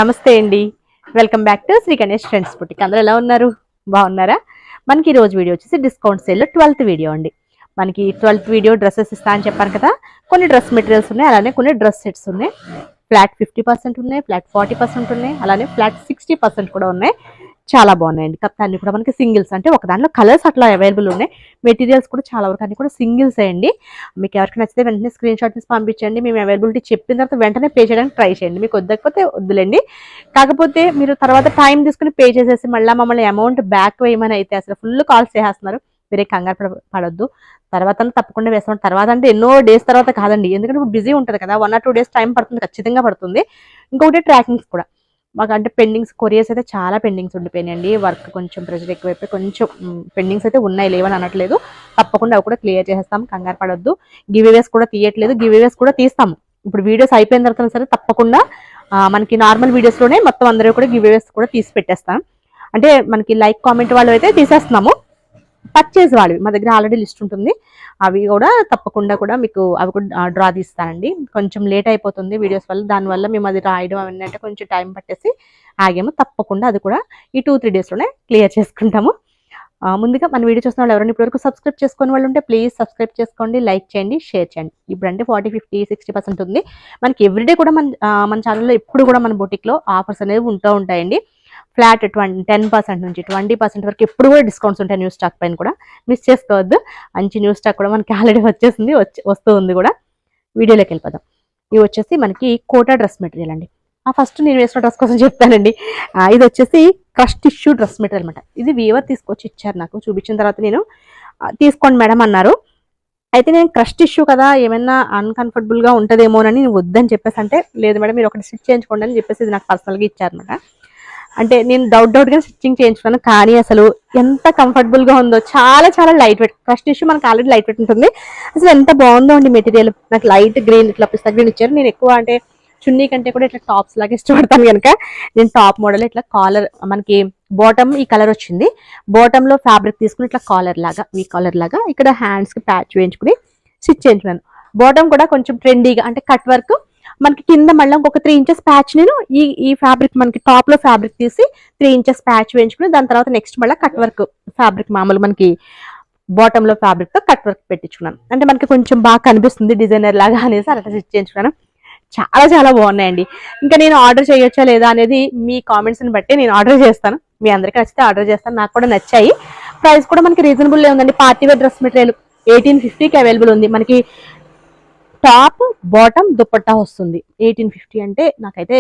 నమస్తే అండి. Welcome back to Shri Ganesh friends boutique. అందరూ ఎలా ఉన్నారు? బాగున్నారా? మనకి ఈ రోజు వీడియో వచ్చేసి డిస్కౌంట్ సేల్లో 12th వీడియో అండి. మనకి 12th వీడియో డ్రెస్సెస్ ఇస్తా అని చెప్పాను కదా. కొన్ని డ్రెస్ మెటీరియల్స్ ఉన్నాయి, అలానే కొన్ని డ్రెస్ సెట్స్ ఉన్నాయి. ఫ్లాట్ 50% ఉన్నాయి, ఫ్లాట్ 40% ఉన్నాయి, అలానే ఫ్లాట్ 60% కూడా ఉన్నాయి. చాలా బాగున్నాయండి. కాకపోతే అన్ని కూడా మనకి సింగిల్స్, అంటే ఒక దాంట్లో కలర్స్ అట్లా అవైలబుల్ ఉన్నాయి. మెటీరియల్స్ కూడా చాలా వరకు అన్ని కూడా సింగిల్స్ అండి. మీకు ఎవరికి నచ్చితే వెంటనే స్క్రీన్ షాట్ తీసి పంపించండి. మేము అవైలబిలిటీ చెప్పిన తర్వాత వెంటనే పే చేయడానికి ట్రై చేయండి. మీకు వద్దకపోతే వద్దులేండి. కాకపోతే మీరు తర్వాత టైం తీసుకుని పే చేసేసి మళ్ళీ మమ్మల్ని అమౌంట్ బ్యాక్ వేయమని అయితే అసలు ఫుల్ కాల్స్ చేసేస్తున్నారు. మీరే కంగారు పడొద్దు. తర్వాత తప్పకుండా వేస్తాం. తర్వాత అంటే ఎన్నో డేస్ తర్వాత కాదండి, ఎందుకంటే ఇప్పుడు బిజీ ఉంటుంది కదా. 1 or 2 days టైం పడుతుంది, ఖచ్చితంగా పడుతుంది. ఇంకొకటి ట్రాకింగ్స్ కూడా మాకు అంటే పెండింగ్స్, కొరియర్స్ అయితే చాలా పెండింగ్స్ ఉండిపోయినాయండి. వర్క్ కొంచెం ప్రెజర్ ఎక్కువైపోయి కొంచెం పెండింగ్స్ అయితే ఉన్నాయి, లేవని అనట్లేదు. తప్పకుండా అవి కూడా క్లియర్ చేసేస్తాం, కంగారు పడొద్దు. గివ్అవేస్ కూడా తీయట్లేదు, గివ్అవేస్ కూడా తీస్తాము. ఇప్పుడు వీడియోస్ అయిపోయిన తర్వాత సరే తప్పకుండా మనకి నార్మల్ వీడియోస్లోనే మొత్తం అందరూ కూడా గివ్అవేస్ కూడా తీసి పెట్టేస్తాం. అంటే మనకి లైక్ కామెంట్ వాళ్ళు అయితే తీసేస్తున్నాము. పర్చేజ్ వాళ్ళవి మా దగ్గర ఆల్రెడీ లిస్ట్ ఉంటుంది, అవి కూడా తప్పకుండా కూడా మీకు అవి కూడా డ్రా తీస్తానండి. కొంచెం లేట్ అయిపోతుంది వీడియోస్ వల్ల, దానివల్ల మేము అది రాయడం అవన్నీ అంటే కొంచెం టైం పట్టేసి ఆగాము. తప్పకుండా అది కూడా ఈ 2-3 డేస్లోనే క్లియర్ చేసుకుంటాము. ముందుగా మన వీడియో చూసిన వాళ్ళు ఎవరైనా ఇప్పటివరకు సబ్స్క్రైబ్ చేసుకునే వాళ్ళు ఉంటే ప్లీజ్ సబ్స్క్రైబ్ చేసుకోండి, లైక్ చేయండి, షేర్ చేయండి. ఇప్పుడంటే 40-50-60% ఉంది. మనకి ఎవ్రీడే కూడా మన ఛానల్లో ఎప్పుడు కూడా మన బొటిక్లో ఆఫర్స్ అనేవి ఉంటూ ఉంటాయండి. ఫ్లాట్ 10% నుంచి 20% వరకు ఎప్పుడు కూడా డిస్కౌంట్స్ ఉంటాయి. న్యూ స్టాక్ పైన కూడా మిస్ చేసుకోవద్దు. మంచి న్యూ స్టాక్ కూడా మనకి ఆల్రెడీ వచ్చేసింది, వస్తూ ఉంది కూడా. వీడియోలోకి వెళ్ళిపోదాం. ఇవి వచ్చేసి మనకి కోటా డ్రెస్ మెటీరియల్ అండి. ఫస్ట్ నేను వేసిన డ్రెస్ కోసం చెప్తానండి. ఇది వచ్చేసి క్రష్ టిష్యూ డ్రెస్ మెటీరియల్ అనమాట. ఇది వీవర్ తీసుకొచ్చి ఇచ్చారు నాకు. చూపించిన తర్వాత నేను తీసుకోండి మేడం అన్నారు. అయితే నేను క్రష్ టిష్యూ కదా, ఏమైనా అన్కంఫర్టబుల్గా ఉంటుందేమోనని నేను వద్దని చెప్పేసి, అంటే లేదు మేడం మీరు ఒకటి స్టిచ్ చేయించుకోండి అని చెప్పేసి ఇది నాకు పర్సనల్గా ఇచ్చారనమాట. అంటే నేను డౌట్గా స్టిచ్చింగ్ చేయించుకున్నాను, కానీ అసలు ఎంత కంఫర్టబుల్గా ఉందో. చాలా చాలా లైట్ వెయిట్. క్రష్ టిష్యూ మనకు ఆల్రెడీ లైట్ వెయిట్ ఉంటుంది. అసలు ఎంత బాగుందో అండి మెటీరియల్. నాకు లైట్ గ్రీన్, ఇట్లా పిస్తా గ్రీన్ ఇచ్చారు. నేను ఎక్కువ అంటే చున్నీ కంటే కూడా ఇట్లా టాప్స్ లాగా ఇష్టపడతాను కనుక నేను టాప్ మోడల్ ఇట్లా కాలర్, మనకి బాటమ్ ఈ కలర్ వచ్చింది. బాటమ్ లో ఫ్యాబ్రిక్ తీసుకుని ఇట్లా కాలర్ లాగా, ఈ కాలర్ లాగా ఇక్కడ హ్యాండ్స్ కి ప్యాచ్ వేయించుకుని స్టిచ్ చేయించుకున్నాను. బాటమ్ కూడా కొంచెం ట్రెండీగా, అంటే కట్ వర్క్. మనకి కింద మళ్ళీ ఒక 3 inches ప్యాచ్ నేను ఈ ఫ్యాబ్రిక్, మనకి టాప్ లో ఫ్యాబ్రిక్ తీసి 3 inches ప్యాచ్ వేయించుకుని దాని తర్వాత నెక్స్ట్ మళ్ళీ కట్ వర్క్ ఫ్యాబ్రిక్, మామూలు మనకి బాటమ్ లో ఫ్యాబ్రిక్ తో కట్ వర్క్ పెట్టించుకున్నాను. అంటే మనకి కొంచెం బాగా కనిపిస్తుంది డిజైనర్ లాగా అనేసి అలా స్టిచ్ చేయించుకున్నాను. చాలా చాలా బాగున్నాయండి. ఇంకా నేను ఆర్డర్ చేయొచ్చా లేదా అనేది మీ కామెంట్స్ ని బట్టి నేను ఆర్డర్ చేస్తాను. మీ అందరికీ నచ్చితే ఆర్డర్ చేస్తాను. నాకు కూడా నచ్చాయి. ప్రైస్ కూడా మనకి రీజనబుల్ ఉందండి. పార్టీ వేర్ డ్రెస్ మెటీరియల్ 1850కి అవైలబుల్ ఉంది. మనకి టాప్ బాటమ్ దుపట్టా వస్తుంది. 1850 అంటే నాకైతే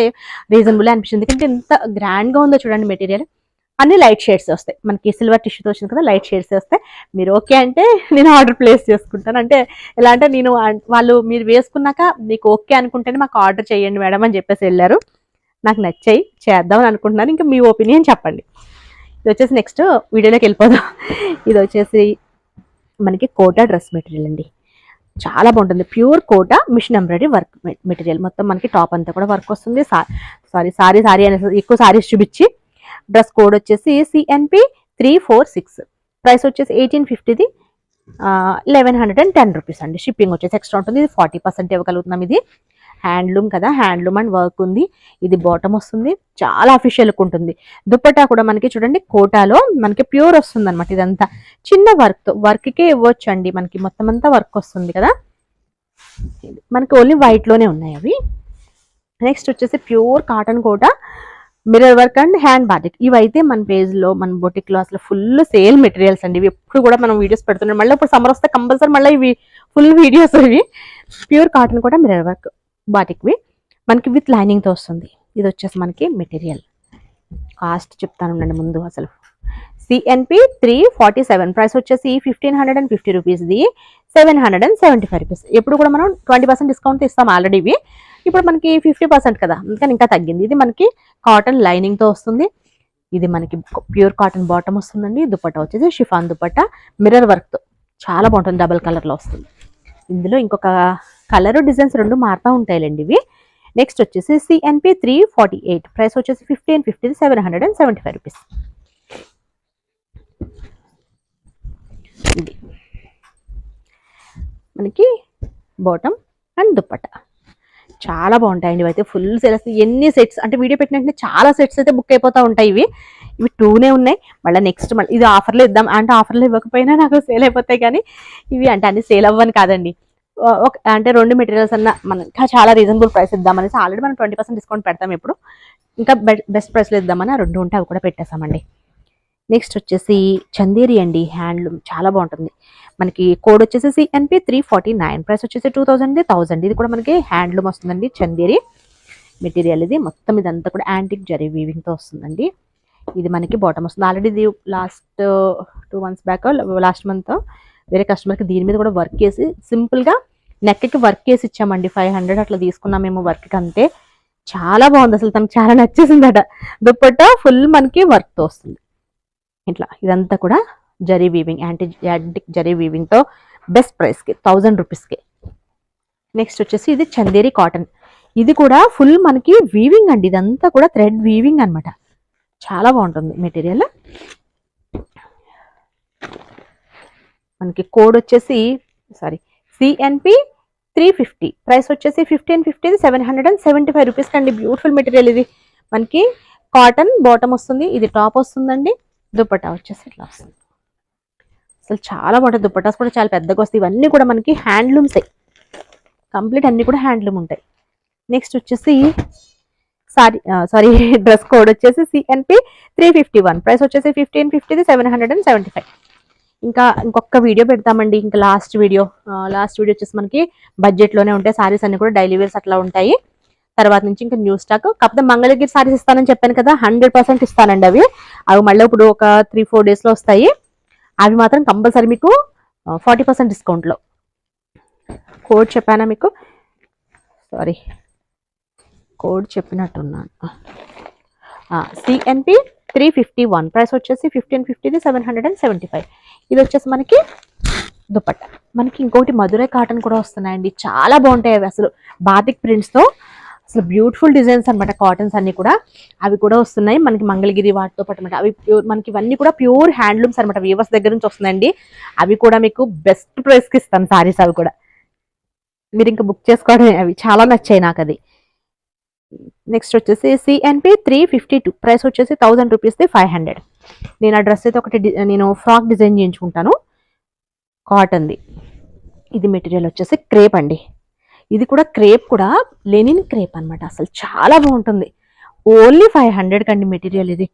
రీజనబుల్ అనిపించింది. ఎందుకంటే ఎంత గ్రాండ్ గా ఉందో చూడండి మెటీరియల్. అన్ని లైట్ షేడ్స్ వస్తాయి. మనకి సిల్వర్ టిష్యూతో వచ్చింది కదా, లైట్ షేడ్స్ వస్తాయి. మీరు ఓకే అంటే నేను ఆర్డర్ ప్లేస్ చేసుకుంటాను. అంటే ఎలా అంటే నేను వాళ్ళు మీరు వేసుకున్నాక మీకు ఓకే అనుకుంటేనే మాకు ఆర్డర్ చేయండి మేడం అని చెప్పేసి వెళ్ళారు. నాకు నచ్చాయి, చేద్దామని అనుకుంటున్నాను. ఇంకా మీ ఒపీనియన్ చెప్పండి. ఇది వచ్చేసి నెక్స్ట్ వీడియోలోకి వెళ్ళిపోదాం. ఇది వచ్చేసి మనకి కోటా డ్రెస్ మెటీరియల్ అండి. చాలా బాగుంటుంది. Pure Kota machine embroidery work material. మొత్తం మనకి టాప్ అంతా కూడా వర్క్ వస్తుంది. సారీ అనేసి ఎక్కువ సారీస్ చూపించి. డ్రెస్ కోడ్ వచ్చేసి CNP346. ప్రైస్ వచ్చేసి 1850ది 1110 రూపీస్ అండి. షిప్పింగ్ వచ్చేసి ఎక్స్ట్రా ఉంటుంది. ఇది 40% ఇవ్వగలుగుతున్నాం. ఇది హ్యాండ్లూమ్ కదా, హ్యాండ్లూమ్ అండ్ వర్క్ ఉంది. ఇది బాటమ్ వస్తుంది, చాలా అఫీషియల్ లుక్ ఉంటుంది. దుపట్టా కూడా మనకి చూడండి కోటాలో మనకి ప్యూర్ వస్తుంది అనమాట. ఇదంతా చిన్న వర్క్కే ఇవ్వచ్చు అండి. మనకి మొత్తం అంతా వర్క్ వస్తుంది కదా. మనకి ఓన్లీ వైట్ లోనే ఉన్నాయి అవి. నెక్స్ట్ వచ్చేసి pure cotton Kota mirror work and hand batik. ఇవైతే మన పేజ్ లో, మన బొటిక్ లో అసలు ఫుల్ సేల్ మెటీరియల్స్ అండి. ఇవి ఎప్పుడు కూడా మనం వీడియోస్ పెడుతున్నాం. మళ్ళీ ఇప్పుడు సమ్మర్ వస్తే కంపల్సరీ మళ్ళీ ఇవి ఫుల్ వీడియోస్. ఇవి ప్యూర్ కాటన్ కూడా మిర్రర్ వర్క్ బాటిక్వి మనకి విత్ లైనింగ్ తో వస్తుంది. ఇది వచ్చేసి మనకి మెటీరియల్ కాస్ట్ చెప్తాను ఉండండి ముందు. అసలు CNP347 ప్రైస్ వచ్చేసి 1550 రూపీస్ది 775 రూపీస్. ఎప్పుడు కూడా మనం 20% డిస్కౌంట్ ఇస్తాం ఆల్రెడీ. ఇవి ఇప్పుడు మనకి 50% కదా, అందుకని ఇంకా తగ్గింది. ఇది మనకి కాటన్ లైనింగ్ తో వస్తుంది. ఇది మనకి ప్యూర్ కాటన్ బాటమ్ వస్తుందండి. దుపట్టా వచ్చేసి షిఫాన్ దుపట్టా మిర్రర్ వర్క్ తో చాలా బాగుంటుంది. డబల్ కలర్ లో వస్తుంది. ఇందులో ఇంకొక కలర్ డిజైన్స్ రెండు మారుతూ ఉంటాయిలేండి ఇవి. నెక్స్ట్ వచ్చేసి CNP348 ప్రైస్ వచ్చేసి 1550 775 రూపీస్. ఇది మనకి బాటమ్ అండ్ దుపట్టా చాలా బాగుంటాయండి ఇవైతే. ఫుల్ సేల్స్, ఎన్ని సెట్స్ అంటే వీడియో పెట్టినట్టు చాలా సెట్స్ అయితే బుక్ అయిపోతూ ఉంటాయి. ఇవి 2నే ఉన్నాయి. మళ్ళీ నెక్స్ట్ మళ్ళీ ఇది ఆఫర్లో ఇద్దాం అంటే ఆఫర్లో ఇవ్వకపోయినా నాకు సేల్ అయిపోతాయి. కానీ ఇవి అంటే అన్ని సేల్ అవ్వని కాదండి, అంటే 2 మెటీరియల్స్ అన్న మనం ఇంకా చాలా రీజనబుల్ ప్రైస్ ఇద్దామనేసి ఆల్రెడీ మనం 20% డిస్కౌంట్ పెడతాం ఇప్పుడు. ఇంకా బెస్ట్ ప్రైస్లో ఇద్దామని 2 ఉంటే అవి కూడా పెట్టేసామండి. నెక్స్ట్ వచ్చేసి చందేరి అండి, హ్యాండ్లూమ్ చాలా బాగుంటుంది. మనకి కోడ్ వచ్చేసి CNP 349, ప్రైస్ వచ్చేసి 2000. ఇది కూడా మనకి హ్యాండ్లూమ్ వస్తుందండి. చందేరి మెటీరియల్ ఇది మొత్తం, ఇదంతా కూడా యాంటిక్ జరీ వీవింగ్తో వస్తుందండి. ఇది మనకి బాటమ్ వస్తుంది. ఆల్రెడీ ఇది last 2 months back last month వేరే కస్టమర్కి దీని మీద కూడా వర్క్ చేసి సింపుల్గా నెక్కి వర్క్ చేసి ఇచ్చామండి. 500 అట్లా తీసుకున్నాం మేము వర్క్కి అంతే. చాలా బాగుంది అసలు, తనకు చాలా నచ్చేసిందట. దుప్పట్టా ఫుల్ మనకి వర్క్తో వస్తుంది ఇట్లా. ఇదంతా కూడా జరీ వీవింగ్, యాంటిక్ జరీ వీవింగ్తో బెస్ట్ ప్రైస్కి 1000 రూపీస్కి. నెక్స్ట్ వచ్చేసి ఇది చందేరి కాటన్. ఇది కూడా ఫుల్ మనకి వీవింగ్ అండి, ఇదంతా కూడా థ్రెడ్ వీవింగ్ అనమాట. చాలా బాగుంటుంది మెటీరియల్. మనకి కోడ్ వచ్చేసి CNP 350, ప్రైస్ వచ్చేసి 1550, 775 రూపీస్ కండి. బ్యూటిఫుల్ మెటీరియల్ ఇది. మనకి కాటన్ బాటమ్ వస్తుంది, ఇది టాప్ వస్తుందండి. దుపట్టా వచ్చేసి ఇట్లా వస్తుంది. అసలు చాలా బాగుంటుంది. దుపట్టాస్ కూడా చాలా పెద్దగా వస్తాయి. ఇవన్నీ కూడా మనకి హ్యాండ్లూమ్సే కంప్లీట్, అన్ని కూడా హ్యాండ్లూమ్ ఉంటాయి. నెక్స్ట్ వచ్చేసి డ్రెస్ కోడ్ వచ్చేసి CNP 351, ప్రైస్ వచ్చేసి 1550, 775. ఇంకా ఇంకొక వీడియో పెడతామండి. ఇంకా లాస్ట్ వీడియో వచ్చేసి మనకి బడ్జెట్లోనే ఉంటాయి. సారీస్ అన్ని కూడా డైలీ వేర్స్ అట్లా ఉంటాయి. తర్వాత నుంచి ఇంకా న్యూ స్టాక్. కాకపోతే మంగళగిరి సారీస్ ఇస్తానని చెప్పాను కదా, 100% ఇస్తానండి. అవి మళ్ళీ ఇప్పుడు ఒక 3-4 డేస్లో వస్తాయి. అవి మాత్రం కంపల్సరీ మీకు 40% డిస్కౌంట్లో. కోడ్ చెప్పానా మీకు? కోడ్ చెప్పినట్టున్నాను. CNP 351, ప్రైస్ వచ్చేసి 1550, 775. ఇది వచ్చేసి మనకి దుపట్టా. మనకి ఇంకోటి మధురై కాటన్ కూడా వస్తున్నాయండి, చాలా బాగుంటాయి అవి. అసలు బాతిక్ ప్రింట్స్తో అసలు బ్యూటిఫుల్ డిజైన్స్ అనమాట. కాటన్స్ అన్ని కూడా అవి కూడా వస్తున్నాయి మనకి మంగళగిరి వాటితో పాటు అనమాట. అవి మనకి ఇవన్నీ కూడా ప్యూర్ హ్యాండ్లూమ్స్ అనమాట, వీవర్స్ దగ్గర నుంచి వస్తున్నాయండి. అవి కూడా మీకు బెస్ట్ ప్రైస్కి ఇస్తాను సారీస్. అవి కూడా మీరు ఇంకా బుక్ చేసుకోవడమే. అవి చాలా నచ్చాయి నాకు. అది నెక్స్ట్ వచ్చేసి CNP 352, ప్రైస్ వచ్చేసి 1000 రూపీస్ది 500. నేను ఆ డ్రెస్ అయితే ఒకటి నేను ఫ్రాక్ డిజైన్ చేయించుకుంటాను కాటన్ది. ఇది మెటీరియల్ వచ్చేసి క్రేప్ అండి. ఇది కూడా క్రేప్ కూడా లెనిన్ క్రేప్ అనమాట. అసలు చాలా బాగుంటుంది. ఓన్లీ 500 కండి మెటీరియల్. ఇది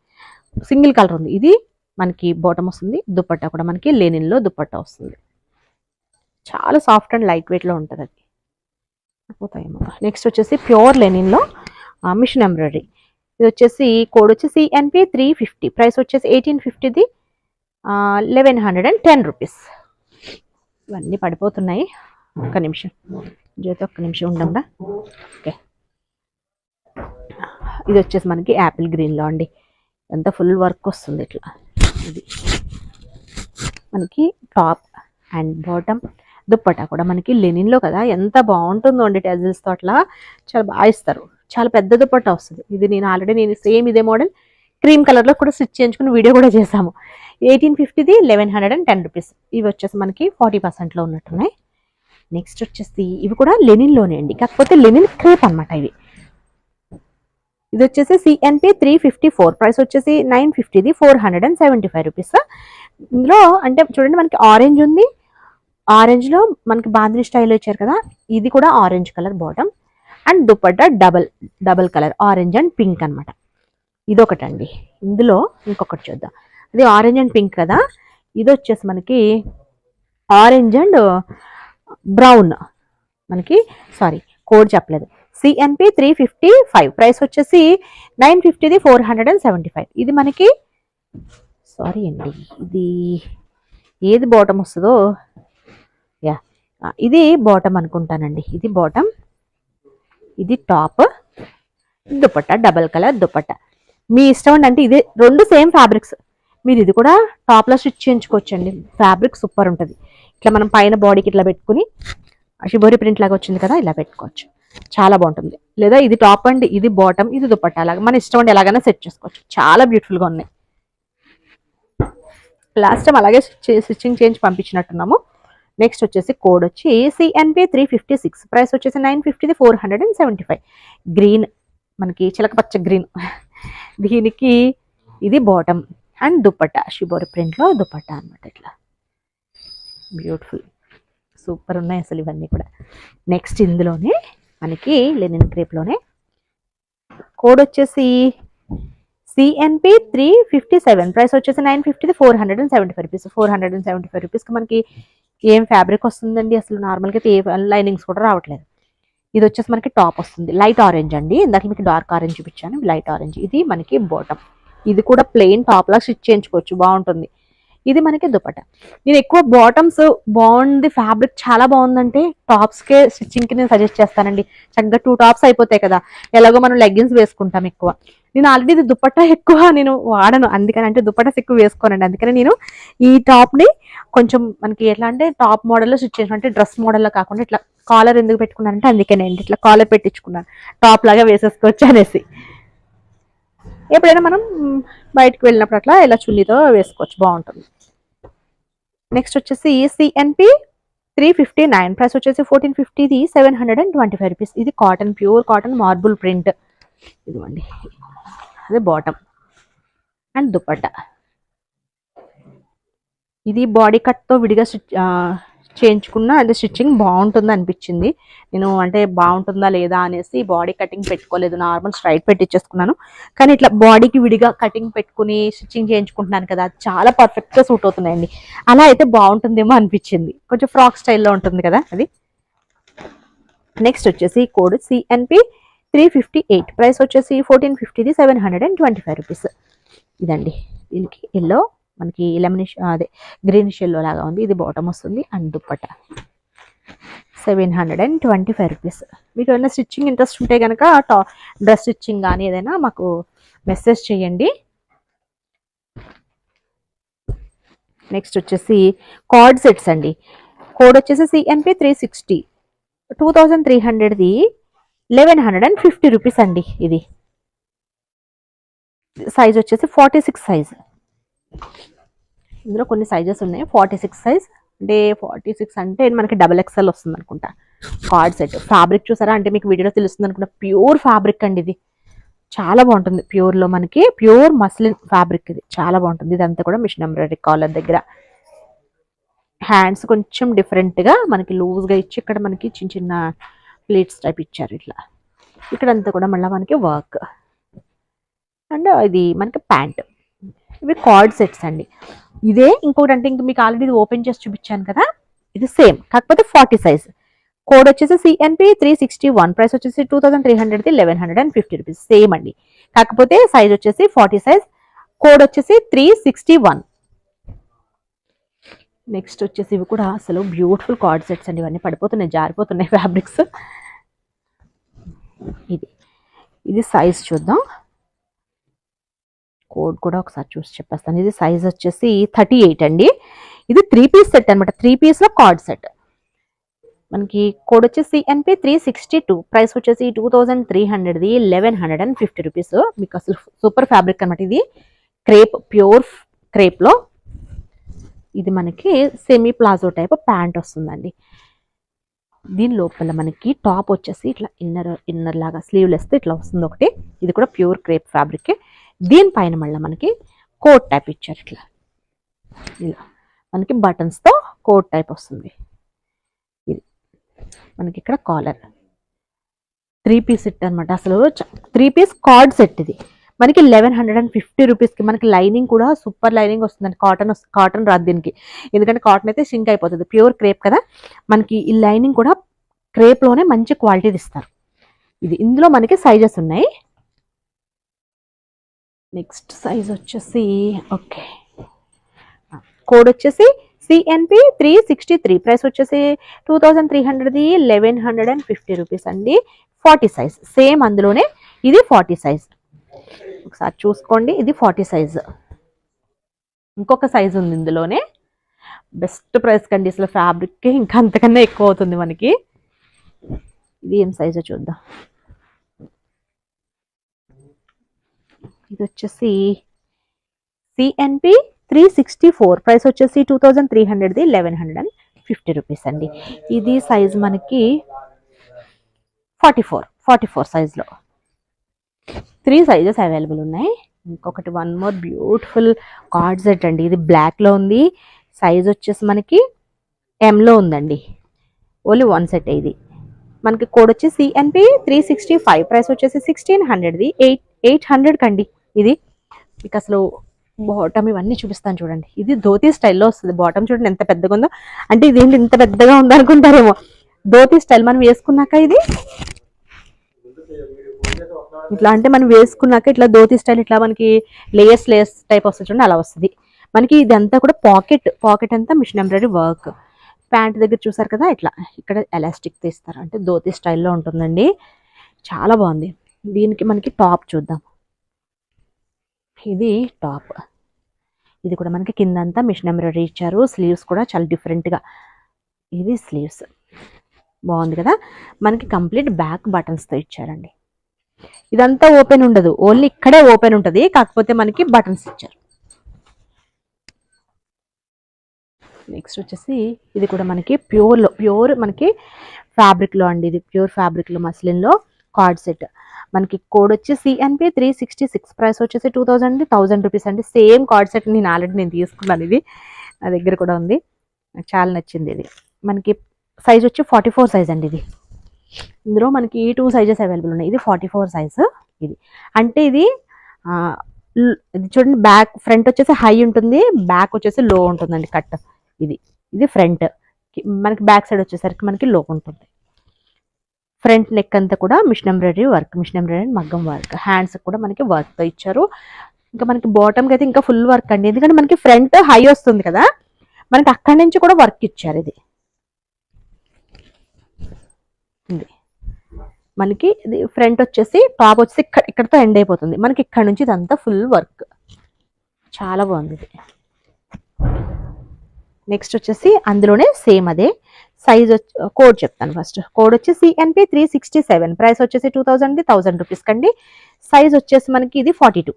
సింగిల్ కలర్ ఉంది. ఇది మనకి బాటమ్ వస్తుంది. దుపట్టా కూడా మనకి లెనిన్లో దుపట్టా వస్తుంది. చాలా సాఫ్ట్ అండ్ లైట్ వెయిట్లో ఉంటుంది. అది పోతాయేమో. నెక్స్ట్ వచ్చేసి ప్యూర్ లెనిన్లో మిషన్ ఎంబ్రాయిడరీ. ఇది వచ్చేసి కోడ్ వచ్చి CNP 350, ప్రైస్ వచ్చేసి 1850, 1110 రూపీస్. ఇవన్నీ పడిపోతున్నాయి. ఒక్క నిమిషం ఉండమ్మా. ఓకే, ఇది వచ్చేసి మనకి యాపిల్ గ్రీన్లో అండి. అంతా ఫుల్ వర్క్ వస్తుంది ఇట్లా. ఇది మనకి టాప్ అండ్ బాటమ్. దుప్పట్టా కూడా మనకి లెనిన్లో కదా, ఎంత బాగుంటుందో అండి. టెజిల్స్తో అట్లా చాలా బాగా ఇస్తారు. చాలా పెద్ద దుప్పట్టా వస్తుంది. ఇది నేను ఆల్రెడీ సేమ్ ఇదే మోడల్ క్రీమ్ కలర్లో కూడా స్టిచ్ చేయించుకుని వీడియో కూడా చేసాము. 1850, 1110 రూపీస్. ఇవి వచ్చేసి మనకి 40%లో ఉన్నట్టున్నాయి. నెక్స్ట్ వచ్చేసి ఇవి కూడా లెనిన్లోనే అండి, కాకపోతే లెనిన్ క్రేప్ అనమాట. ఇది వచ్చేసి CNP 354, ప్రైస్ వచ్చేసి 950, 475 రూపీస్. ఇందులో అంటే చూడండి మనకి ఆరెంజ్ ఉంది. ఆరెంజ్లో మనకి బాందిని స్టైల్లో ఇచ్చారు కదా. ఇది కూడా orange colour bottom and dupatta double colour orange and pink అనమాట. ఇదొకటండి. ఇందులో ఇంకొకటి చూద్దాం. అది ఆరెంజ్ అండ్ పింక్ కదా. ఇది వచ్చేసి మనకి ఆరెంజ్ అండ్ బ్రౌన్. మనకి కోడ్ చెప్పలేదు. CNP 355, ప్రైస్ వచ్చేసి 950, 475. ఇది మనకి ఇది ఏది బాటమ్ వస్తుందో, ఇది బాటమ్ అనుకుంటానండి. ఇది బాటమ్, ఇది top, dupatta double colour dupatta. మీ ఇష్టం అండి. అంటే ఇది 2 సేమ్ ఫ్యాబ్రిక్స్. మీరు ఇది కూడా టాప్లో స్టిచ్ చేయించుకోవచ్చండి. ఫ్యాబ్రిక్ సూపర్ ఉంటుంది. ఇట్లా మనం పైన బాడీకి ఇట్లా పెట్టుకుని షిబోరి ప్రింట్ లాగా వచ్చింది కదా, ఇలా పెట్టుకోవచ్చు. చాలా బాగుంటుంది. లేదా ఇది టాప్ అండి, ఇది బాటమ్, ఇది దుపట్టా. అలాగా మన ఇష్టం అండి, ఎలాగైనా సెట్ చేసుకోవచ్చు. చాలా బ్యూటిఫుల్గా ఉన్నాయి. లాస్ట్ టైం అలాగే స్టిచ్చింగ్ చేయించి పంపించినట్టున్నాము. నెక్స్ట్ వచ్చేసి కోడ్ వచ్చి CNP 356, ప్రైస్ వచ్చేసి 950, 475. గ్రీన్, మనకి చిలకపచ్చ గ్రీన్. దీనికి ఇది బాటమ్ అండ్ దుపట్టా, షిబోరి ప్రింట్లో దుపట్టా అనమాట. ఇట్లా బ్యూటిఫుల్, సూపర్ ఉన్నాయి అసలు ఇవన్నీ కూడా. నెక్స్ట్ ఇందులోనే మనకి లెనిన్ క్రేప్లోనే కోడ్ వచ్చేసి CNP 357, ప్రైస్ వచ్చేసి 950, 475 రూపీస్. 475 రూపీస్కి మనకి ఏం ఫ్యాబ్రిక్ వస్తుందండి అసలు. నార్మల్గా అయితే ఏ లైనింగ్స్ కూడా రావట్లేదు. ఇది వచ్చేసి మనకి టాప్ వస్తుంది, లైట్ ఆరెంజ్ అండి. ఇందాక మీకు డార్క్ ఆరెంజ్ చూపించాను, లైట్ ఆరెంజ్. ఇది మనకి బాటమ్, ఇది కూడా ప్లెయిన్ టాప్ లా స్టిచ్ చేయించుకోవచ్చు, బాగుంటుంది. ఇది మనకి దుపట్టా. నేను ఎక్కువ బాటమ్స్ బాగుంది, ఫ్యాబ్రిక్ చాలా బాగుందంటే టాప్స్కే స్టిచ్చింగ్కి నేను సజెస్ట్ చేస్తానండి. చక్కగా 2 టాప్స్ అయిపోతాయి కదా, ఎలాగో మనం లెగ్గిన్స్ వేసుకుంటాం ఎక్కువ. నేను ఆల్రెడీ ఇది దుపట్టా ఎక్కువ నేను వాడను, అందుకని అంటే దుపట్టాస్ ఎక్కువ వేసుకోనండి. అందుకని నేను ఈ టాప్ని కొంచెం మనకి ఎట్లా అంటే టాప్ మోడల్లో స్టిచ్ చేసిన, అంటే డ్రెస్ మోడల్లో కాకుండా ఇట్లా కాలర్ ఎందుకు పెట్టుకున్నానంటే అందుకేనండి ఇట్లా కాలర్ పెట్టించుకున్నాను, టాప్ లాగా వేసేసుకోవచ్చు అనేసి. ఎప్పుడైనా మనం బయటకు వెళ్ళినప్పుడు అట్లా ఇలా చున్నీతో వేసుకోవచ్చు, బాగుంటుంది. నెక్స్ట్ వచ్చేసి CNP 359, ప్రైస్ వచ్చేసి 1450, ఇది 725 రూపీస్. ఇది cotton, pure cotton marble print. ఇదిగోండి, అదే బాటమ్ అండ్ దుపట్టా. ఇది బాడీ కట్తో విడిగా చేయించుకున్న, అంటే స్టిచ్చింగ్ బాగుంటుంది అనిపించింది. నేను అంటే బాగుంటుందా లేదా అనేసి బాడీ కటింగ్ పెట్టుకోలేదు, నార్మల్ స్ట్రైట్ పెట్టించేసుకున్నాను. కానీ ఇట్లా బాడీకి విడిగా కటింగ్ పెట్టుకుని స్టిచ్చింగ్ చేయించుకుంటున్నాను కదా, చాలా పర్ఫెక్ట్గా సూట్ అవుతున్నాయండి. అలా అయితే బాగుంటుందేమో అనిపించింది, కొంచెం ఫ్రాక్ స్టైల్లో ఉంటుంది కదా అది. నెక్స్ట్ వచ్చేసి కోడ్ CNP 358, ప్రైస్ వచ్చేసి 1450, 725 రూపీస్. ఇదండి, దీనికి ఎల్లో మనకి లెమనిష్ అదే గ్రీనిష్ ఎల్లో లాగా ఉంది. ఇది బాటమ్ వస్తుంది అండ్ దుపట్టా 725 రూపీస్. మీకు ఏమైనా స్టిచ్చింగ్ ఇంట్రెస్ట్ ఉంటే కనుక డ్రెస్ స్టిచ్చింగ్ కానీ ఏదైనా మాకు మెసేజ్ చేయండి. నెక్స్ట్ వచ్చేసి కార్డ్ సెట్స్ అండి. కోడ్ వచ్చేసి CNP 360, 2300ది 1150 రూపీస్ అండి. ఇది సైజ్ వచ్చేసి 46 సైజ్. ఇందులో కొన్ని సైజెస్ ఉన్నాయి. 46 సైజ్ అంటే 46 అంటే మనకి XXL వస్తుంది అనుకుంటా. కార్డ్ సెట్ ఫ్యాబ్రిక్ చూసారా, అంటే మీకు వీడియోలో తెలుస్తుంది అనుకుంటా. ప్యూర్ ఫ్యాబ్రిక్ అండి, ఇది చాలా బాగుంటుంది. ప్యూర్లో మనకి ప్యూర్ మస్లిన్ ఫ్యాబ్రిక్, ఇది చాలా బాగుంటుంది. ఇదంతా కూడా మిషన్ ఎంబ్రాయిడరీ, కాలర్ దగ్గర హ్యాండ్స్ కొంచెం డిఫరెంట్గా మనకి లూజ్గా ఇచ్చి ఇక్కడ మనకి చిన్న చిన్న ప్లేట్స్ టైప్ ఇచ్చారు ఇట్లా. ఇక్కడంతా కూడా మళ్ళీ మనకి వర్క్ అండ్ ఇది మనకి ప్యాంట్. ఇవి కార్డ్ సెట్స్ అండి. ఇదే ఇంకోటి అంటే ఇంక మీకు ఆల్రెడీ ఇది ఓపెన్ చేసి చూపించాను కదా, ఇది సేమ్ కాకపోతే 40 సైజ్. కోడ్ వచ్చేసి CNP 361, ప్రైస్ వచ్చేసి 2300ది 1150 రూపీస్. సేమ్ అండి, కాకపోతే సైజ్ వచ్చేసి 40 సైజ్. కోడ్ వచ్చేసి 361. నెక్స్ట్ వచ్చేసి ఇవి కూడా అసలు బ్యూటిఫుల్ కార్డ్ సెట్స్ అండి. ఇవన్నీ పడిపోతున్నాయి, జారిపోతున్నాయి ఫ్యాబ్రిక్స్. ఇది సైజ్ చూద్దాం, కోడ్ కూడా ఒకసారి చూసి చెప్పేస్తాను. ఇది సైజ్ వచ్చేసి 38 అండి. ఇది 3 పీస్ సెట్ అనమాట, 3 పీస్లో కార్డ్ సెట్. మనకి కోడ్ వచ్చేసి CNP 362, ప్రైస్ వచ్చేసి 2300ది 1150 రూపీస్. మీకు అసలు సూపర్ ఫ్యాబ్రిక్ అనమాట. ఇది క్రేప్, ప్యూర్ క్రేప్లో. ఇది మనకి సెమీ ప్లాజో టైప్ ప్యాంట్ వస్తుందండి. దీని లోపల మనకి టాప్ వచ్చేసి ఇట్లా ఇన్నర్ లాగా స్లీవ్లెస్ ఇట్లా వస్తుంది ఒకటి. ఇది కూడా ప్యూర్ క్రేప్ ఫ్యాబ్రిక్. దీనిపైన మళ్ళీ మనకి కోట్ టైప్ ఇచ్చారు ఇట్లా, ఇలా మనకి బటన్స్తో కోట్ టైప్ వస్తుంది. ఇది మనకి ఇక్కడ కాలర్. 3 పీస్ సెట్ అనమాట. అసలు 3 పీస్ కార్డ్ సెట్. ఇది మనకి 1150 రూపీస్కి. మనకి లైనింగ్ కూడా సూపర్ లైనింగ్ వస్తుందండి. కాటన్ రాదు దీనికి, ఎందుకంటే కాటన్ అయితే సింక్ అయిపోతుంది. ప్యూర్ క్రేప్ కదా, మనకి ఈ లైనింగ్ కూడా క్రేప్లోనే మంచి క్వాలిటీది ఇస్తారు. ఇది ఇందులో మనకి సైజెస్ ఉన్నాయి. నెక్స్ట్ సైజ్ వచ్చేసి ఓకే, కోడ్ వచ్చేసి CNP 363, ప్రైస్ వచ్చేసి 2300ది 1150 రూపీస్ అండి. 40 సైజ్ సేమ్, అందులోనే ఇది 40 సైజ్. ఒకసారి చూసుకోండి, ఇది 40 సైజ్. ఇంకొక సైజ్ ఉంది ఇందులోనే. బెస్ట్ ప్రైస్ కండి అసలు. ఫ్యాబ్రిక్ ఇంకా అంతకన్నా ఎక్కువ అవుతుంది మనకి. ఇది ఏం సైజో చూద్దాం. ఇది వచ్చేసి CNP 364, ప్రైస్ వచ్చేసి 2300ది 1150 50 రూపీస్ అండి. ఇది సైజ్ మనకి 44 సైజ్లో 3 సైజెస్ అవైలబుల్ ఉన్నాయి. ఇంకొకటి one more beautiful card set అండి. ఇది బ్లాక్లో ఉంది. సైజ్ వచ్చేసి మనకి ఎంలో ఉందండి. Only one set. ఇది మనకి కోడ్ వచ్చి CNP 365. ప్రైస్ వచ్చేసి 1600ది 800 కండి. ఇది మీకు అసలు బాటమ్ ఇవన్నీ చూపిస్తాను చూడండి. ఇది ధోతీ స్టైల్లో వస్తుంది. బాటమ్ చూడండి ఎంత పెద్దగా ఉందో. అంటే ఇదేంటి ఇంత పెద్దగా ఉందనుకుంటారేమో. ధోతీ స్టైల్ మనం వేసుకున్నాక ఇది ఇట్లా, అంటే మనం వేసుకున్నాక ఇట్లా ధోతీ స్టైల్ ఇట్లా మనకి లేయర్స్ టైప్ వస్తుంది చూడండి, అలా వస్తుంది మనకి. ఇదంతా కూడా పాకెట్ అంతా మిషన్ ఎంబ్రాయిడరీ వర్క్. ప్యాంట్ దగ్గర చూసారు కదా, ఇట్లా ఇక్కడ ఎలాస్టిక్ తీస్తారు, అంటే ధోతీ స్టైల్లో ఉంటుందండి. చాలా బాగుంది. దీనికి మనకి టాప్ చూద్దాం. ఇది టాప్. ఇది కూడా మనకి కిందంతా మిషన్ ఎంబ్రాయిడరీ ఇచ్చారు. స్లీవ్స్ కూడా చాలా డిఫరెంట్గా. ఇది స్లీవ్స్ బాగుంది కదా. మనకి కంప్లీట్ బ్యాక్ బటన్స్తో ఇచ్చారండి. ఇదంతా ఓపెన్ ఉండదు, ఓన్లీ ఇక్కడే ఓపెన్ ఉంటుంది, కాకపోతే మనకి బటన్స్ ఇచ్చారు. నెక్స్ట్ వచ్చేసి ఇది కూడా మనకి ప్యూర్ మనకి ఫ్యాబ్రిక్లో అండి. ఇది ప్యూర్ ఫ్యాబ్రిక్లో మస్లిన్లో కార్డ్ సెట్. మనకి కోడ్ వచ్చి CNP 366. ప్రైస్ వచ్చేసి 1000 రూపీస్ అండి. సేమ్ కార్డ్ సెట్ నేను ఆల్రెడీ తీసుకున్నాను. ఇది నా దగ్గర కూడా ఉంది, నాకు చాలా నచ్చింది. ఇది మనకి సైజ్ వచ్చి 44 సైజ్ అండి. ఇది ఇందులో మనకి 2 సైజెస్ అవైలబుల్ ఉన్నాయి. ఇది 44 సైజు. ఇది అంటే ఇది చూడండి, బ్యాక్ ఫ్రంట్ వచ్చేసి హై ఉంటుంది, బ్యాక్ వచ్చేసి లో ఉంటుందండి కట్. ఇది ఫ్రంట్. మనకి బ్యాక్ సైడ్ వచ్చేసరికి మనకి లో ఉంటుంది. ఫ్రంట్ నెక్ అంతా కూడా machine embroidery work, machine embroidery మగ్గం వర్క్. హ్యాండ్స్ కూడా మనకి వర్క్తో ఇచ్చారు. ఇంకా మనకి బాటమ్కి అయితే ఇంకా ఫుల్ వర్క్ అండి, ఎందుకంటే మనకి ఫ్రంట్ హై వస్తుంది కదా, మనకి అక్కడి నుంచి కూడా వర్క్ ఇచ్చారు. ఇది మనకి ఇది ఫ్రంట్ వచ్చేసి టాప్ వచ్చేసి ఇక్కడతో ఎండ్ అయిపోతుంది. మనకి ఇక్కడ నుంచి ఇదంతా ఫుల్ వర్క్. చాలా బాగుంది ఇది. నెక్స్ట్ వచ్చేసి అందులోనే సేమ్ అదే సైజ్ కోడ్ చెప్తాను ఫస్ట్. కోడ్ వచ్చి CNP 367. ప్రైస్ వచ్చేసి 1000 రూపీస్ కండి. సైజ్ వచ్చేసి మనకి ఇది 42.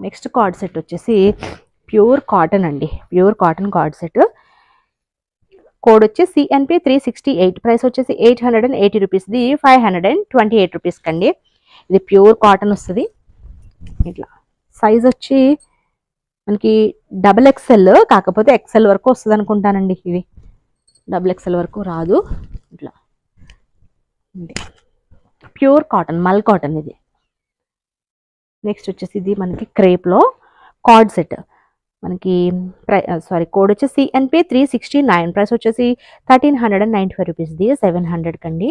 నెక్స్ట్ కార్డ్ సెట్ వచ్చేసి ప్యూర్ కాటన్ అండి. Pure cotton card set. Code వచ్చి CNP 368. ప్రైస్ వచ్చేసి 880 రూపీస్. ఇది 528 రూపీస్ కండి. ఇది ప్యూర్ కాటన్ వస్తుంది. ఇట్లా సైజ్ వచ్చి మనకి XXL, కాకపోతే XL వరకు వస్తుంది అనుకుంటానండి. ఇది XXL వరకు రాదు. ఇట్లా ప్యూర్ కాటన్, మల్ కాటన్ ఇది. నెక్స్ట్ వచ్చేసి ఇది మనకి క్రేప్లో కార్డ్ సెట్. మనకి కోడ్ వచ్చి CNP 369. ప్రైస్ వచ్చేసి 1395 రూపీస్. ఇది 700 కండి.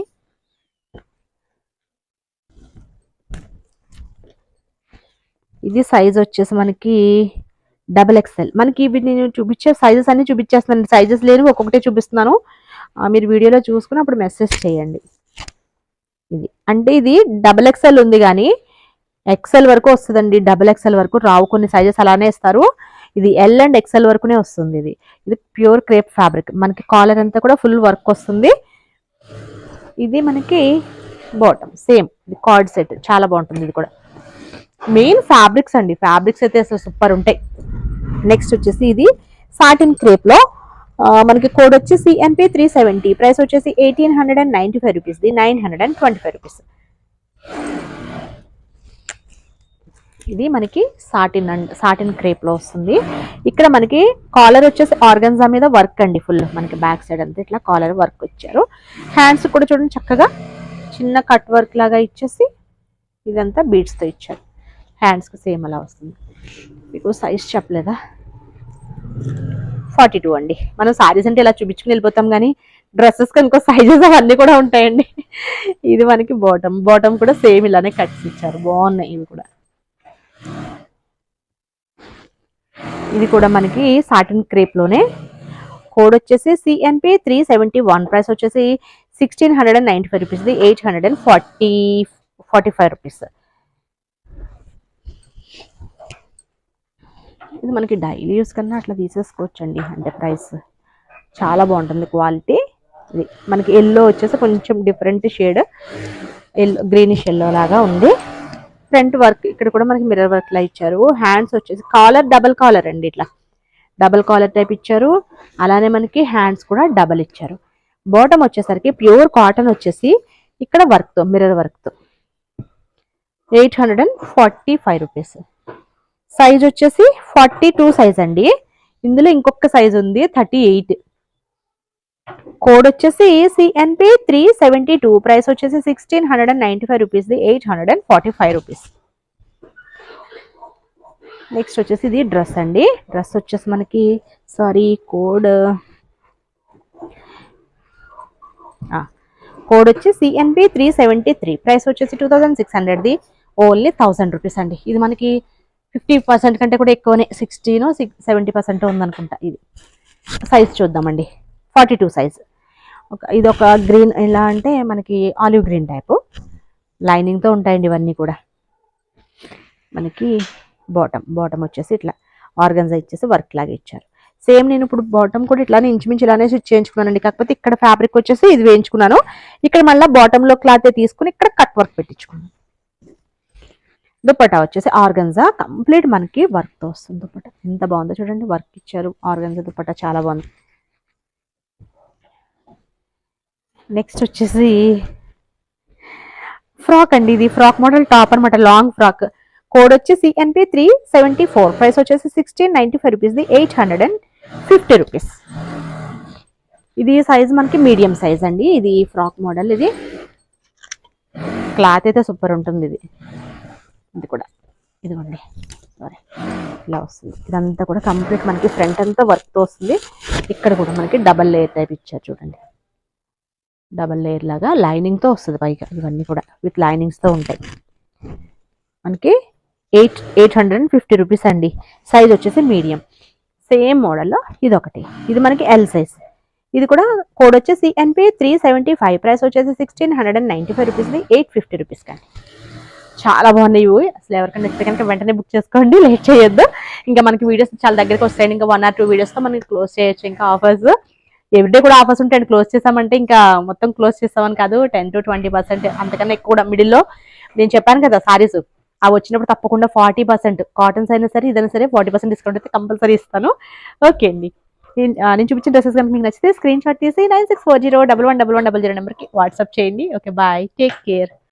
ఇది సైజ్ వచ్చేసి మనకి XXL. మనకి ఇవి నేను చూపించే సైజెస్ అన్ని చూపించేస్తున్నాను. సైజెస్ లేని ఒక్కొక్కటే చూపిస్తున్నాను, మీరు వీడియోలో చూసుకుని అప్పుడు మెసేజ్ చేయండి. ఇది అంటే ఇది XXL ఉంది కానీ XL వరకు వస్తుందండి. XXL వరకు రావు, కొన్ని సైజెస్ అలానే ఇస్తారు. ఇది L అండ్ XL వరకునే వస్తుంది. ఇది ప్యూర్ క్రేప్ ఫ్యాబ్రిక్. మనకి కాలర్ అంతా కూడా ఫుల్ వర్క్ వస్తుంది. ఇది మనకి బాటమ్ సేమ్. ఇది కార్డ్ సెట్ చాలా బాగుంటుంది. ఇది కూడా మెయిన్ ఫ్యాబ్రిక్స్ అండి. ఫ్యాబ్రిక్స్ అయితే అసలు సూపర్ ఉంటాయి. నెక్స్ట్ వచ్చేసి ఇది సాటిన్ క్రేప్లో మనకి కోడ్ వచ్చి CNP 370. ప్రైస్ వచ్చేసి 1895 రూపీస్. ఇది 925 రూపీస్. ఇది మనకి సాటిన్ క్రేప్లో వస్తుంది. ఇక్కడ మనకి కాలర్ వచ్చేసి ఆర్గన్జా మీద వర్క్ అండి. ఫుల్ మనకి బ్యాక్ సైడ్ అంతా ఇట్లా కాలర్ వర్క్ ఇచ్చారు. హ్యాండ్స్ కూడా చూడండి చక్కగా చిన్న కట్ వర్క్ లాగా ఇచ్చేసి ఇదంతా బీడ్స్తో ఇచ్చారు. హ్యాండ్స్కి సేమ్ అలా వస్తుంది. మీకు సైజ్ చెప్పలేదా? 42 అండి. మనం సారీస్ అంటే ఇలా చూపించుకుని వెళ్ళిపోతాం కానీ డ్రెస్సెస్కి ఇంకో సైజెస్ అవన్నీ కూడా ఉంటాయండి. ఇది మనకి బాటమ్ కూడా సేమ్ ఇలానే కట్స్ ఇచ్చారు. బాగున్నాయి ఇవి కూడా. ఇది కూడా మనకి సాటిన్ క్రేప్లోనే. కోడ్ వచ్చేసి CNP 371. ప్రైస్ వచ్చేసి 1695 రూపీస్. ఇది 845 రూపీస్. ఇది మనకి డైలీ యూస్ కన్నా అట్లా తీసేసుకోవచ్చండి. అంటే ప్రైస్ చాలా బాగుంటుంది, క్వాలిటీ. ఇది మనకి ఎల్లో వచ్చేసి కొంచెం డిఫరెంట్ షేడ్, గ్రీనిష్ ఎల్లో లాగా ఉంది. ఫ్రంట్ వర్క్ ఇక్కడ కూడా మనకి మిర్రర్ వర్క్ లా ఇచ్చారు. హ్యాండ్స్ వచ్చేసి కాలర్ డబల్ కాలర్ అండి. ఇట్లా డబుల్ కాలర్ టైప్ ఇచ్చారు. అలానే మనకి హ్యాండ్స్ కూడా డబల్ ఇచ్చారు. బాటమ్ వచ్చేసరికి ప్యూర్ కాటన్ వచ్చేసి ఇక్కడ వర్క్తో మిర్రర్ వర్క్తో 845 రూపీస్. సైజ్ వచ్చేసి 42 సైజ్ అండి. ఇందులో ఇంకొక సైజ్ ఉంది 38. కోడ్ వచ్చేసి CNP 372. ప్రైస్ వచ్చేసి 1695 రూపీస్, 845 రూపీస్. నెక్స్ట్ వచ్చేసి ఇది డ్రెస్ అండి. డ్రెస్ వచ్చేసి మనకి కోడ్ వచ్చి CNP 373. ప్రైస్ వచ్చేసి 2600, ఓన్లీ 1000 రూపీస్ అండి. ఇది మనకి 50% కంటే కూడా ఎక్కువనే, 60-70% ఉందనుకుంటా. ఇది సైజ్ చూద్దామండి. 42 సైజ్. ఇది ఒక గ్రీన్, ఎలా అంటే మనకి ఆలివ్ గ్రీన్ టైపు లైనింగ్తో ఉంటాయండి ఇవన్నీ కూడా. మనకి బాటమ్ వచ్చేసి ఇట్లా ఆర్గన్జా ఇచ్చేసి వర్క్ లాగా ఇచ్చారు. సేమ్ నేను ఇప్పుడు బాటమ్ కూడా ఇట్లానే ఇంచుమించు ఇలానే స్టిచ్ చేయించుకున్నానండి. కాకపోతే ఇక్కడ ఫ్యాబ్రిక్ వచ్చేసి ఇది వేయించుకున్నాను. ఇక్కడ మళ్ళీ బాటంలో క్లాత్ తీసుకుని ఇక్కడ కట్ వర్క్ పెట్టించుకున్నాను. దుపట్టా వచ్చేసి ఆర్గన్జా కంప్లీట్ మనకి వర్క్తో వస్తుంది. దుపట్టా ఎంత బాగుందో చూడండి, వర్క్ ఇచ్చారు. ఆర్గన్జా దుపట్టా చాలా బాగుంది. నెక్స్ట్ వచ్చేసి ఫ్రాక్ అండి. ఇది ఫ్రాక్ మోడల్ టాప్ అనమాట, లాంగ్ ఫ్రాక్. కోడ్ వచ్చి CNP 374. ప్రైస్ వచ్చేసి 1695 రూపీస్, 850 రూపీస్. ఇది సైజ్ మనకి మీడియం సైజ్ అండి. ఇది ఫ్రాక్ మోడల్. ఇది క్లాత్ అయితే సూపర్ ఉంటుంది. ఇది కూడా ఇదిగోండి, ఇలా వస్తుంది. ఇదంతా కూడా కంప్లీట్ మనకి ఫ్రంట్ అంతా వర్క్తో వస్తుంది. ఇక్కడ కూడా మనకి డబల్ లేయర్ టైప్ ఇచ్చారు చూడండి. డబల్ లేయర్ లాగా లైనింగ్తో వస్తుంది పైగా. ఇవన్నీ కూడా విత్ లైనింగ్స్తో ఉంటాయి. మనకి 850 రూపీస్ అండి. సైజ్ వచ్చేసి మీడియం. సేమ్ మోడల్లో ఇదొకటి, ఇది మనకి ఎల్ సైజ్. ఇది కూడా కోడ్ వచ్చి CNP 375. ప్రైస్ వచ్చేసి 1695 రూపీస్, 850 రూపీస్ కండి. చాలా బాగున్నాయి ఇవి. అసలు ఎవరికైనా నచ్చితే కనుక వెంటనే బుక్ చేసుకోండి, లేట్ చేయొద్దు. ఇంకా మనకి వీడియోస్ చాలా దగ్గరికి వస్తాయండి. ఇంకా 1 or 2 వీడియోస్తో మనకి క్లోజ్ చేయొచ్చు. ఇంకా ఆఫర్స్ ఎవ్రీడే కూడా ఆఫర్స్ ఉంటాయండి. క్లోజ్ చేసామంటే ఇంకా మొత్తం క్లోజ్ చేస్తామని కాదు, 10-20% అంతకన్నా ఎక్కువ కూడా. మిడిల్లో నేను చెప్పాను కదా సారీస్, అవి వచ్చినప్పుడు తప్పకుండా 40% కాటన్స్ అయినా సరే ఇదైనా సరే 40% డిస్కౌంట్ అయితే కంపల్సరీ ఇస్తాను. ఓకే అండి. నేను చూపించిన డ్రెస్సెస్ కనుక మీకు నచ్చితే స్క్రీన్ షాట్ తీసి 9640111100 నెంబర్కి వాట్సాప్ చేయండి. Okay, bye, take care.